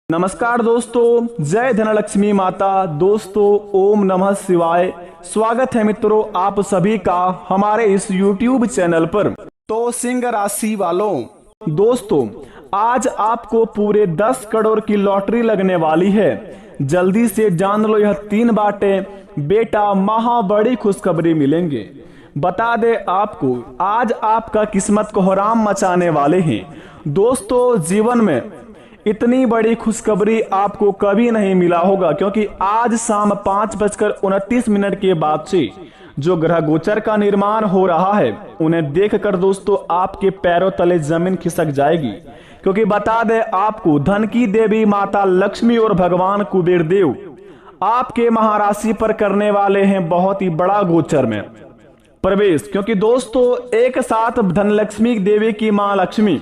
नमस्कार दोस्तों, जय धनलक्ष्मी माता। दोस्तों, ओम नमः शिवाय। स्वागत है मित्रों आप सभी का हमारे इस YouTube चैनल पर। तो सिंह राशि वालों, दोस्तों आज आपको पूरे 10 करोड़ की लॉटरी लगने वाली है। जल्दी से जान लो, यह 3 बातें बेटा महा बड़ी खुशखबरी मिलेंगे। बता दे आपको, आज आपका किस्मत को हराम मचाने वाले हैं। दोस्तों जीवन में इतनी बड़ी खुशखबरी आपको कभी नहीं मिला होगा, क्योंकि आज शाम 5:29 के बाद से जो ग्रह गोचर का निर्माण हो रहा है, उन्हें देखकर दोस्तों आपके पैरों तले जमीन खिसक जाएगी। क्योंकि बता दे आपको, धन की देवी माता लक्ष्मी और भगवान कुबेर देव आपके महाराशि पर करने वाले हैं बहुत ही बड़ा गोचर में प्रवेश। क्योंकि दोस्तों एक साथ धनलक्ष्मी देवी की मां लक्ष्मी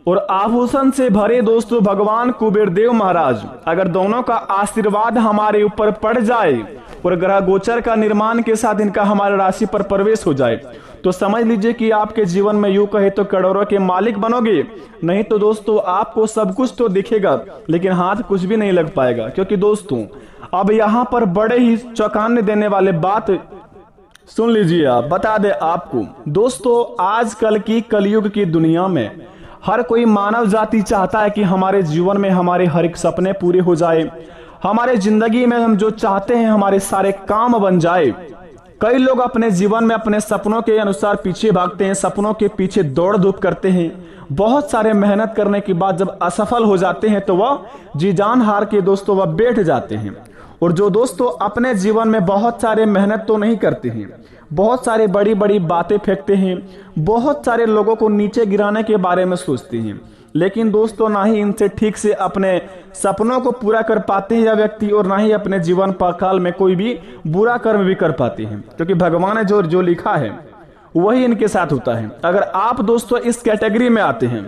और आभूषण से भरे दोस्तों भगवान कुबेर देव महाराज, अगर दोनों का आशीर्वाद हमारे ऊपर पड़ जाए और ग्रह गोचर का निर्माण के साथ इनका हमारे राशि पर प्रवेश हो जाए, तो समझ लीजिए कि आपके जीवन में यूं कहे तो करोड़ों के मालिक बनोगे। नहीं तो दोस्तों आपको सब कुछ तो दिखेगा लेकिन हाथ कुछ भी नहीं लग पाएगा। क्योंकि दोस्तों अब यहाँ पर बड़े ही चौंकाने देने वाले बात सुन लीजिए आप। बता दे आपको दोस्तों, आजकल की कलयुग की दुनिया में हर कोई मानव जाति चाहता है कि हमारे जीवन में हमारे हर एक सपने पूरे हो जाए, हमारे जिंदगी में हम जो चाहते हैं हमारे सारे काम बन जाए। कई लोग अपने जीवन में अपने सपनों के अनुसार पीछे भागते हैं, सपनों के पीछे दौड़ धूप करते हैं। बहुत सारे मेहनत करने के बाद जब असफल हो जाते हैं तो वह जी जान हार के दोस्तों वह बैठ जाते हैं। और जो दोस्तों अपने जीवन में बहुत सारे मेहनत तो नहीं करते हैं, बहुत सारे बड़ी बड़ी बातें फेंकते हैं, बहुत सारे लोगों को नीचे गिराने के बारे में सोचते हैं, लेकिन दोस्तों ना ही इनसे ठीक से अपने सपनों को पूरा कर पाते हैं यह व्यक्ति, और ना ही अपने जीवन काल में कोई भी बुरा कर्म भी कर पाते हैं। क्योंकि भगवान ने जो लिखा है वही इनके साथ होता है। अगर आप दोस्तों इस कैटेगरी में आते हैं,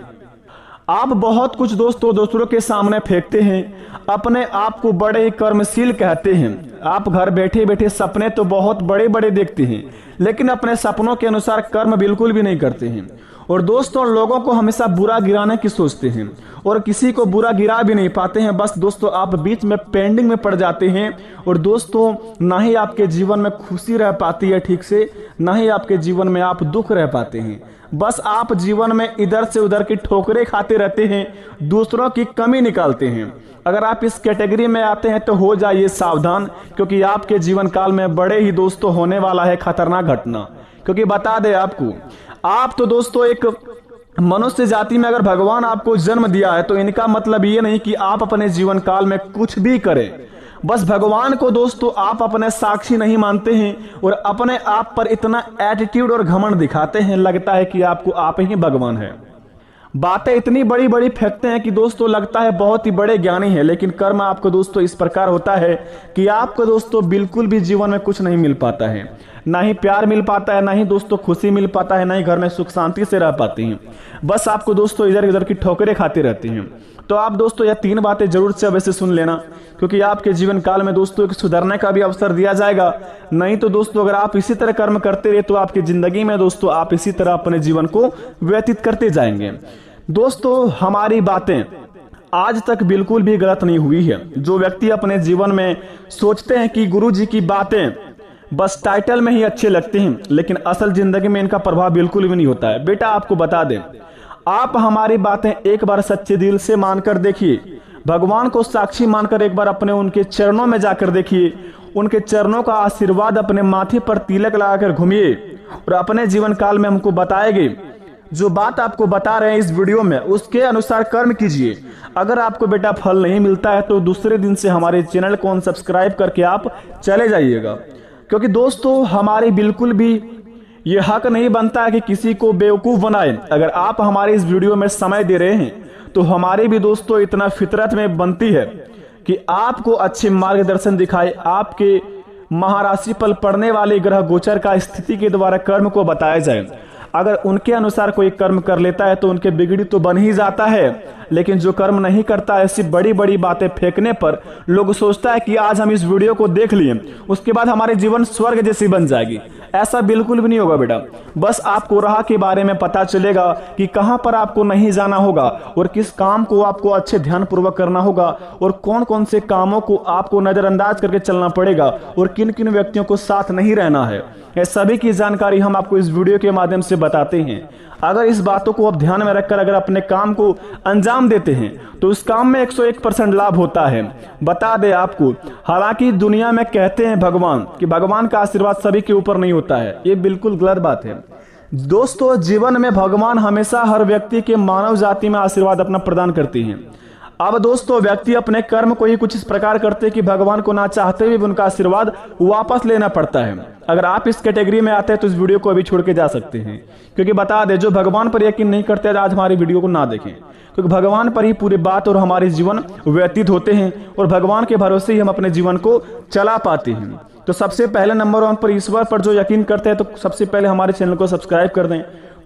आप बहुत कुछ दोस्तों दूसरों के सामने फेंकते हैं, अपने आप को बड़े ही कर्मशील कहते हैं। आप घर बैठे बैठे सपने तो बहुत बड़े बड़े देखते हैं, लेकिन अपने सपनों के अनुसार कर्म बिल्कुल भी नहीं करते हैं। और दोस्तों लोगों को हमेशा बुरा गिराने की सोचते हैं और किसी को बुरा गिरा भी नहीं पाते हैं। बस दोस्तों आप बीच में पेंडिंग में पड़ जाते हैं। और दोस्तों ना ही आपके जीवन में खुशी रह पाती है ठीक से, ना ही आपके जीवन में आप दुख रह पाते हैं। बस आप जीवन में इधर से उधर की ठोकरें खाते रहते हैं, दूसरों की कमी निकालते हैं। अगर आप इस कैटेगरी में आते हैं तो हो जाइए सावधान, क्योंकि आपके जीवन काल में बड़े ही दोस्तों होने वाला है खतरनाक घटना। क्योंकि बता दे आपको, आप तो दोस्तों एक मनुष्य जाति में अगर भगवान आपको जन्म दिया है तो इनका मतलब ये नहीं कि आप अपने जीवन काल में कुछ भी करें। बस भगवान को दोस्तों आप अपने साक्षी नहीं मानते हैं और अपने आप पर इतना एटीट्यूड और घमंड दिखाते हैं, लगता है कि आपको आप ही भगवान है। बातें इतनी बड़ी बड़ी फेंकते हैं कि दोस्तों लगता है बहुत ही बड़े ज्ञानी है, लेकिन कर्म आपको दोस्तों इस प्रकार होता है कि आपको दोस्तों बिल्कुल भी जीवन में कुछ नहीं मिल पाता है। ना ही प्यार मिल पाता है, ना ही दोस्तों खुशी मिल पाता है, ना ही घर में सुख शांति से रह पाते हैं। बस आपको दोस्तों इधर उधर की ठोकरें खाते रहते हैं। तो आप दोस्तों यह 3 बातें जरूर से वैसे सुन लेना, क्योंकि आपके जीवन काल में दोस्तों एक सुधरने का भी अवसर दिया जाएगा। नहीं तो दोस्तों अगर आप इसी तरह कर्म करते रहे तो आपकी जिंदगी में दोस्तों आप इसी तरह अपने जीवन को व्यतीत करते जाएंगे। दोस्तों हमारी बातें आज तक बिल्कुल भी गलत नहीं हुई है। जो व्यक्ति अपने जीवन में सोचते हैं कि गुरु जी की बातें बस टाइटल में ही अच्छे लगते हैं, लेकिन असल जिंदगी में इनका प्रभाव बिल्कुल भी नहीं होता है। बेटा आपको बता दें, आप हमारी बातें एक बार सच्चे दिल से मानकर देखिए, भगवान को साक्षी मानकर एक बार अपने उनके चरणों में जाकर देखिए, उनके चरणों का आशीर्वाद अपने माथे पर तिलक लगाकर घूमिए और अपने जीवन काल में हमको बताएंगे। जो बात आपको बता रहे हैं इस वीडियो में उसके अनुसार कर्म कीजिए। अगर आपको बेटा फल नहीं मिलता है तो दूसरे दिन से हमारे चैनल को अनसब्सक्राइब करके आप चले जाइएगा। क्योंकि दोस्तों हमारी बिल्कुल भी ये हक नहीं बनता है कि किसी को बेवकूफ बनाए। अगर आप हमारे इस वीडियो में समय दे रहे हैं तो हमारी भी दोस्तों इतना फितरत में बनती है कि आपको अच्छे मार्गदर्शन दिखाए, आपके महाराशि पर पड़ने वाले ग्रह गोचर का स्थिति के द्वारा कर्म को बताया जाए। अगर उनके अनुसार कोई कर्म कर लेता है तो उनके बिगड़ी तो बन ही जाता है, लेकिन जो कर्म नहीं करता है ऐसी बड़ी बड़ी बातें फेंकने पर लोग सोचता है कि आज हम इस वीडियो को देख लिए उसके बाद हमारे जीवन स्वर्ग जैसी बन जाएगी। ऐसा बिल्कुल भी नहीं होगा बेटा। बस आपको राह के बारे में पता चलेगा कि कहां पर आपको नहीं जाना होगा और किस काम को आपको अच्छे ध्यान पूर्वक करना होगा और कौन कौन से कामों को आपको नजरअंदाज करके चलना पड़ेगा और किन किन व्यक्तियों को साथ नहीं रहना है। ये सभी की जानकारी हम आपको इस वीडियो के माध्यम से बताते हैं। अगर इस बातों को आप ध्यान में रखकर अगर अपने काम को अंजाम देते हैं तो उस काम में 101% लाभ होता है। बता दे आपको, हालांकि दुनिया में कहते हैं भगवान कि भगवान का आशीर्वाद सभी के ऊपर नहीं होता है, ये बिल्कुल गलत बात है दोस्तों। जीवन में भगवान हमेशा हर व्यक्ति के मानव जाति में आशीर्वाद अपना प्रदान करते हैं। अब दोस्तों व्यक्ति अपने कर्म को ही कुछ इस प्रकार करते हैं कि भगवान को ना चाहते हुए भी उनका आशीर्वाद वापस लेना पड़ता है। अगर आप इस कैटेगरी में आते हैं तो इस वीडियो को अभी छोड़ के जा सकते हैं, क्योंकि बता दे जो भगवान पर यकीन नहीं करते आज हमारी वीडियो को ना देखें, क्योंकि भगवान पर ही पूरी बात और हमारे जीवन व्यतीत होते हैं और भगवान के भरोसे ही हम अपने जीवन को चला पाते हैं। तो सबसे पहले नंबर 1 पर ईश्वर पर जो यकीन करते हैं तो सबसे पहले हमारे चैनल को सब्सक्राइब कर दें।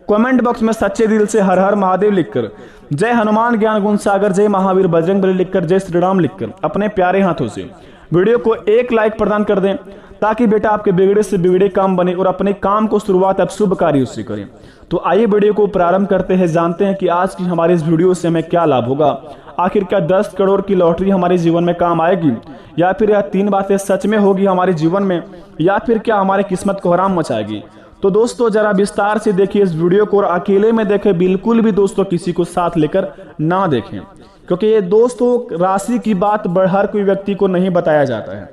कमेंट बॉक्स में सच्चे दिल से हर हर महादेव लिखकर, जय हनुमान ज्ञान गुण सागर, जय महावीर बजरंगबली लिखकर, जय श्री राम लिखकर अपने प्यारे हाथों से वीडियो को एक लाइक प्रदान कर दें, ताकि बेटा आपके बिगड़े से बिगड़े काम बने और अपने काम को शुरुआत आप शुभ कार्यों से करें। तो आइए वीडियो को प्रारंभ करते हैं, जानते हैं कि आज की हमारे इस वीडियो से हमें क्या लाभ होगा। आखिर क्या 10 करोड़ की लॉटरी हमारे जीवन में काम आएगी, या फिर यह 3 बातें सच में होगी हमारे जीवन में, या फिर क्या हमारी किस्मत को हराम मचाएगी। तो दोस्तों जरा विस्तार से देखिए इस वीडियो को और अकेले में देखें, बिल्कुल भी दोस्तों किसी को साथ लेकर ना देखें, क्योंकि ये दोस्तों राशि की बात हर कोई व्यक्ति को नहीं बताया जाता है।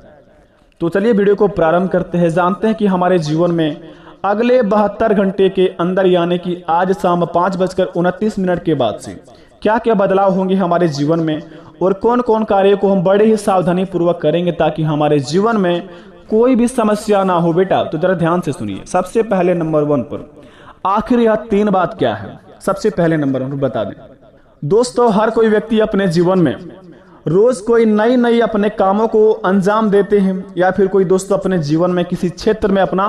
तो चलिए वीडियो को प्रारंभ करते हैं, जानते हैं कि हमारे जीवन में अगले 72 घंटे के अंदर यानी कि आज शाम 5:29 के बाद से क्या क्या बदलाव होंगे हमारे जीवन में और कौन कौन कार्य को हम बड़े ही सावधानी पूर्वक करेंगे ताकि हमारे जीवन में कोई भी समस्या ना हो। बेटा तो जरा ध्यान से सुनिए। सबसे पहले नंबर 1 पर आखिर यह 3 बात क्या है, सबसे पहले नंबर 1 बता दें दोस्तों। हर कोई व्यक्ति अपने जीवन में रोज कोई नई नई अपने कामों को अंजाम देते हैं, या फिर कोई दोस्तों अपने जीवन में किसी क्षेत्र में अपना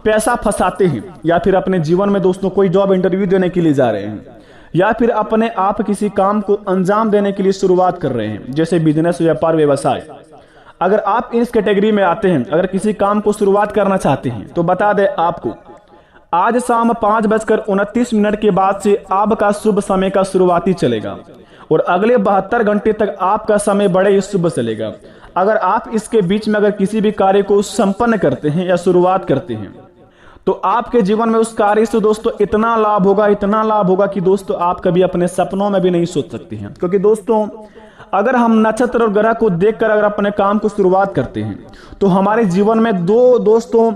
पैसा फंसाते हैं, या फिर अपने जीवन में दोस्तों कोई जॉब इंटरव्यू देने के लिए जा रहे हैं, या फिर अपने आप किसी काम को अंजाम देने के लिए शुरुआत कर रहे हैं, जैसे बिजनेस, व्यापार, व्यवसाय। अगर आप इस कैटेगरी में आते हैं, अगर किसी काम को शुरुआत करना चाहते हैं, तो बता दें आपको आज शाम 5:29 के बाद से आपका शुभ समय का शुरुआती चलेगा और अगले 72 घंटे तक आपका समय बड़े ही शुभ चलेगा। अगर आप इसके बीच में अगर किसी भी कार्य को संपन्न करते हैं या शुरुआत करते हैं, तो आपके जीवन में उस कार्य से दोस्तों इतना लाभ होगा, इतना लाभ होगा कि दोस्तों आप कभी अपने सपनों में भी नहीं सोच सकते हैं। क्योंकि दोस्तों अगर हम नक्षत्र और ग्रह को देखकर अगर अपने काम को शुरुआत करते हैं, तो हमारे जीवन में दोस्तों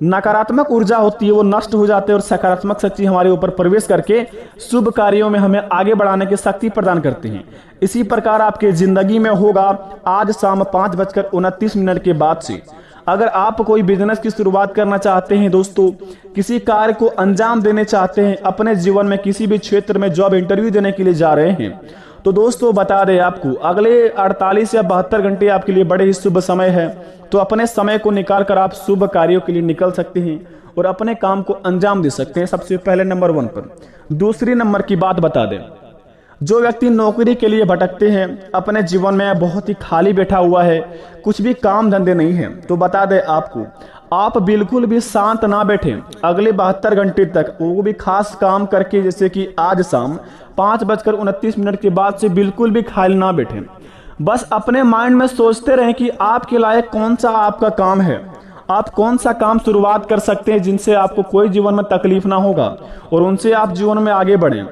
नकारात्मक ऊर्जा होती है वो नष्ट हो जाते हैं और सकारात्मक शक्ति हमारे ऊपर प्रवेश करके शुभ कार्यों में हमें आगे बढ़ाने की शक्ति प्रदान करते हैं। इसी प्रकार आपके जिंदगी में होगा आज शाम 5:29 के बाद से। अगर आप कोई बिजनेस की शुरुआत करना चाहते हैं दोस्तों, किसी कार्य को अंजाम देने चाहते हैं, अपने जीवन में किसी भी क्षेत्र में जॉब इंटरव्यू देने के लिए जा रहे हैं, तो दोस्तों बता दें आपको अगले 48 या 72 घंटे आपके लिए बड़े ही शुभ समय है। तो अपने समय को निकाल कर आप शुभ कार्यों के लिए निकल सकते हैं और अपने काम को अंजाम दे सकते हैं, सबसे पहले नंबर 1 पर। दूसरी नंबर की बात बता दें, जो व्यक्ति नौकरी के लिए भटकते हैं, अपने जीवन में बहुत ही खाली बैठा हुआ है, कुछ भी काम धंधे नहीं है, तो बता दें आपको आप बिल्कुल भी शांत ना बैठे अगले 72 घंटे तक, वो भी खास काम करके, जैसे कि आज शाम 5:29 के बाद से बिल्कुल भी खाली ना बैठे। बस अपने माइंड में सोचते रहें कि आपके लायक कौन सा आपका काम है, आप कौन सा काम शुरुआत कर सकते हैं जिनसे आपको कोई जीवन में तकलीफ ना होगा और उनसे आप जीवन में आगे बढ़ें।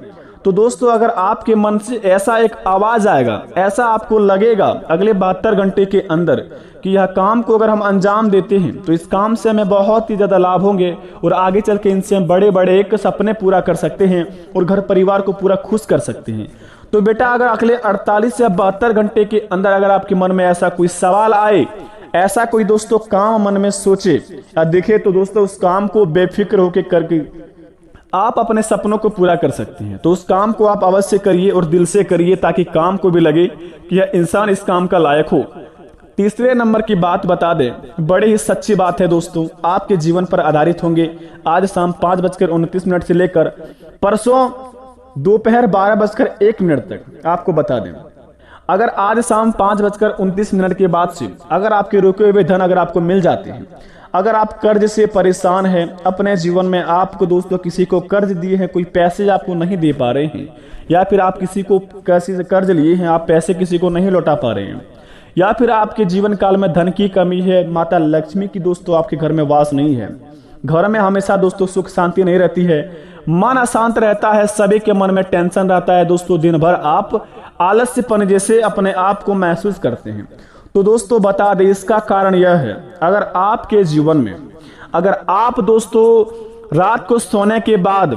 तो दोस्तों अगर आपके मन से ऐसा एक आवाज आएगा, ऐसा आपको लगेगा अगले 72 घंटे के अंदर कि यह काम को अगर हम अंजाम देते हैं तो इस काम से हमें बहुत ही ज्यादा लाभ होंगे और आगे चल के इनसे हम बड़े बड़े एक सपने पूरा कर सकते हैं और घर परिवार को पूरा खुश कर सकते हैं। तो बेटा अगर अगले 48 या 72 घंटे के अंदर अगर आपके मन में ऐसा कोई सवाल आए, ऐसा कोई दोस्तों काम मन में सोचे या दिखे, तो दोस्तों उस काम को बेफिक्र होकर करके आप अपने सपनों को पूरा कर सकते हैं। तो उस काम को आप अवश्य करिए और दिल से करिए, ताकि काम को भी लगे कि यह इंसान इस काम का लायक हो। तीसरे नंबर की बात बता दें, बड़ी ही सच्ची बात है दोस्तों, आपके जीवन पर आधारित होंगे। आज शाम 5:29 से लेकर परसों दोपहर 12:01 तक आपको बता दें, अगर आज शाम 5:29 के बाद से अगर आपके रुके हुए धन अगर आपको मिल जाते हैं, अगर आप कर्ज से परेशान हैं, अपने जीवन में आपको दोस्तों किसी को कर्ज दिए हैं, कोई पैसे आपको नहीं दे पा रहे हैं, या फिर आप किसी को किसी से कर्ज लिए हैं, आप पैसे किसी को नहीं लौटा पा रहे हैं, या फिर आपके जीवन काल में धन की कमी है, माता लक्ष्मी की दोस्तों आपके घर में वास नहीं है, घर में हमेशा दोस्तों सुख शांति नहीं रहती है, मन अशांत रहता है, सभी के मन में टेंशन रहता है दोस्तों, दिन भर आप आलस्यपन जैसे अपने आप को महसूस करते हैं। तो दोस्तों बता दें, इसका कारण यह है, अगर आपके जीवन में अगर आप दोस्तों रात को सोने के बाद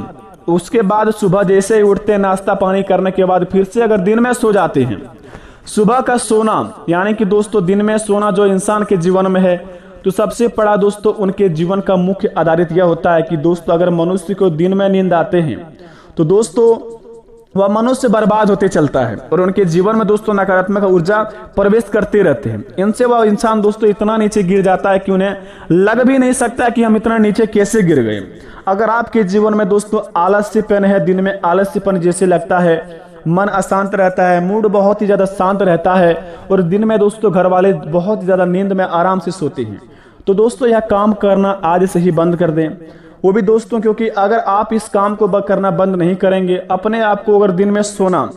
उसके बाद सुबह जैसे ही उठते, नाश्ता पानी करने के बाद फिर से अगर दिन में सो जाते हैं, सुबह का सोना यानी कि दोस्तों दिन में सोना जो इंसान के जीवन में है, तो सबसे बड़ा दोस्तों उनके जीवन का मुख्य आधारित यह होता है कि दोस्तों अगर मनुष्य को दिन में नींद आते हैं तो दोस्तों वह मनुष्य बर्बाद होते चलता है और उनके जीवन में दोस्तों नकारात्मक ऊर्जा प्रवेश करते रहते हैं। इनसे वह इंसान दोस्तों इतना नीचे गिर जाता है कि उन्हें लग भी नहीं सकता कि हम इतना नीचे कैसे गिर गए। अगर आपके जीवन में दोस्तों आलस्यपन है, दिन में आलस्यपन जैसे लगता है, मन अशांत रहता है, मूड बहुत ही ज्यादा शांत रहता है और दिन में दोस्तों घर वाले बहुत ही ज्यादा नींद में आराम से सोते हैं, तो दोस्तों यह काम करना आज से ही बंद कर दें। वो भी दोस्तों क्योंकि अगर आप इस काम को करना बंद नहीं करेंगे, अपने आप को अगर दिन में सोना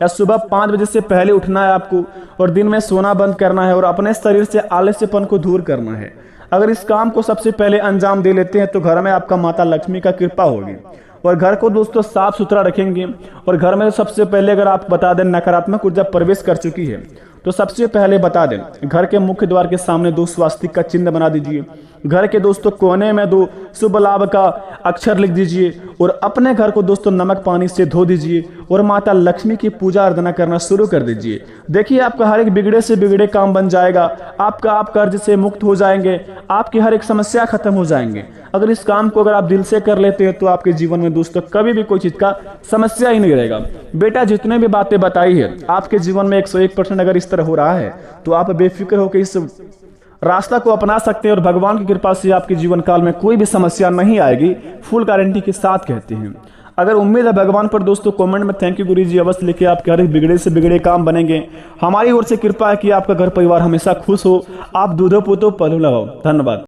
या सुबह 5 बजे से पहले उठना है आपको और दिन में सोना बंद करना है और अपने शरीर से आलस्यपन को दूर करना है, अगर इस काम को सबसे पहले अंजाम दे लेते हैं तो घर में आपका माता लक्ष्मी का कृपा होगी और घर को दोस्तों साफ सुथरा रखेंगे। और घर में सबसे पहले अगर आप बता दें नकारात्मक ऊर्जा प्रवेश कर चुकी है तो सबसे पहले बता दें घर के मुख्य द्वार के सामने 2 स्वास्तिक का चिन्ह बना दीजिए, घर के दोस्तों कोने में 2 शुभ लाभ का अक्षर लिख दीजिए और अपने घर को दोस्तों नमक पानी से धो दीजिए और माता लक्ष्मी की पूजा अर्चना करना शुरू कर दीजिए। देखिए आपका हर एक बिगड़े से बिगड़े काम बन जाएगा, आप कर्ज से मुक्त हो जाएंगे, आपकी हर एक समस्या खत्म हो जाएंगे। अगर इस काम को अगर आप दिल से कर लेते हैं तो आपके जीवन में दोस्तों कभी भी कोई चीज का समस्या ही नहीं रहेगा। बेटा जितने भी बातें बताई है आपके जीवन में 101% अगर इस तरह हो रहा है तो आप बेफिक्र होकर इस रास्ता को अपना सकते हैं और भगवान की कृपा से आपके जीवन काल में कोई भी समस्या नहीं आएगी, फुल गारंटी के साथ कहते हैं। अगर उम्मीद है भगवान पर दोस्तों कमेंट में थैंक यू गुरुजी अवश्य लिखे, आपके हर एक बिगड़े से बिगड़े काम बनेंगे। हमारी ओर से कृपा है कि आपका घर परिवार हमेशा खुश हो, आप दूधो पुतो पलो लगाओ। धन्यवाद।